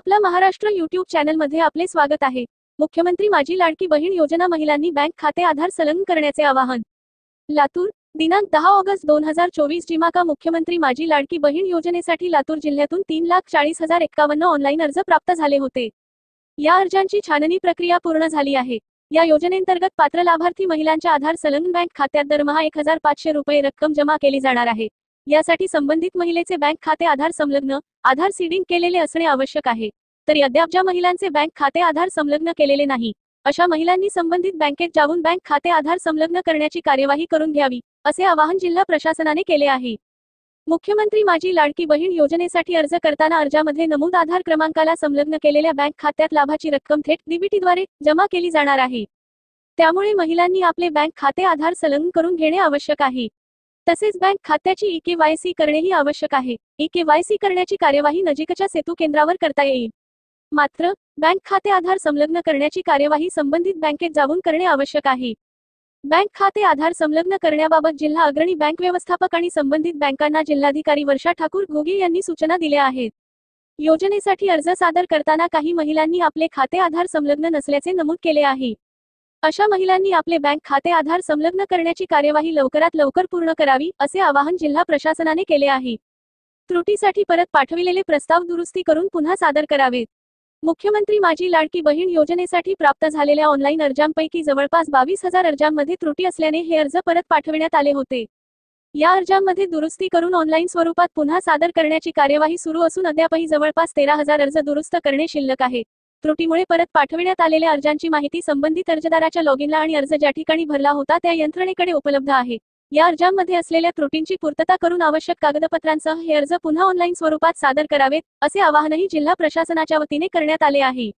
आपला महाराष्ट्र यूट्यूब चॅनलमध्ये आपले स्वागत आहे। मुख्यमंत्री माझी लाडकी बहीण योजना महिलांनी बँक खाते आधार संलग्न करण्याचे आवाहन। लातूर, दिनांक 10 ऑगस्ट 2024 जिमाका मुख्यमंत्री माझी लाडकी बहीण योजनेसाठी लातूर जिल्ह्यातून 3,40,051 ऑनलाईन अर्ज प्राप्त झाले होते। या अर्जांची छाननी प्रक्रिया पूर्ण झाली आहे। या योजनेंतर्गत पात्र लाभार्थी महिलांच्या आधार संलग्न बँक खात्यात दरमहा 1,500 रुपये रक्कम जमा केली जाणार आहे। यासाठी संबंधित महिलेचे बँक खाते आधार संलग्न आधार सीडिंग केलेले असणे आवश्यक आहे। तरी अद्याप ज्या महिलांचे बँक खाते आधार संलग्न केलेले नाही अशा महिलांनी संबंधित बँकेत जाऊन बँक खाते आधार संलग्न करण्याची कार्यवाही करून घ्यावी, असे आवाहन जिल्हा प्रशासनाने केले आहे। मुख्यमंत्री माझी लाडकी बहीण योजनेसाठी अर्ज करताना अर्जामध्ये नमूद आधार क्रमांकाला संलग्न केलेल्या बँक खात्यात लाभाची रक्कम थेट डीबीटीद्वारे जमा केली जाणार आहे। त्यामुळे महिलांनी आपले बँक खाते आधार संलग्न करून घेणे आवश्यक आहे। तसेच बँक खात्याची ई-केवायसी करणेही आवश्यक आहे। ई-केवायसी करण्याची कार्यवाही नजीकच्या सेतू केंद्रावर करता येईल। मात्र बँक खाते आधार संलग्न करण्याची कार्यवाही संबंधित बँकेत जाऊन करणे आवश्यक आहे। बँक खाते आधार संलग्न करण्याबाबत जिल्हा अग्रणी बँक व्यवस्थापक आणि संबंधित बँकांना जिल्हाधिकारी वर्षा ठाकूर घोगे यांनी सूचना दिल्या आहेत। योजनेसाठी अर्ज सादर करताना काही महिलांनी आपले खाते आधार संलग्न नसल्याचे नमूद केले आहे। अशा महिलांनी आपले बँक खाते आधार संलग्न करण्याची कार्यवाही लवकरात लवकर पूर्ण करावी, असे आवाहन जिल्हा प्रशासनाने केले आहे। त्रुटीसाठी परत पाठविलेले प्रस्ताव दुरुस्ती करून पुन्हा सादर करावेत। मुख्यमंत्री माझी लाडकी बहीण योजनेसाठी प्राप्त झालेल्या ऑनलाईन अर्जांपैकी जवळपास 22,000 अर्जांमध्ये त्रुटी असल्याने हे अर्ज परत पाठविण्यात आले होते। या अर्जांमध्ये दुरुस्ती करून ऑनलाईन स्वरूपात पुन्हा सादर करण्याची कार्यवाही सुरू असून अद्यापही जवळपास 13,000 अर्ज दुरुस्त करणे शिल्लक आहे। त्रुटीमुळे परत पाठविण्यात आलेल्या अर्जांची माहिती संबंधित अर्जदाराच्या लॉगिनला आणि अर्ज ज्या ठिकाणी भरला होता त्या यंत्रणेकडे उपलब्ध आहे। या अर्जांमध्ये असलेल्या त्रुटींची पूर्तता करून आवश्यक कागदपत्रांसह हे अर्ज पुन्हा ऑनलाईन स्वरूपात सादर करावेत, असे आवाहनही जिल्हा प्रशासनाच्या वतीने करण्यात आले आहे।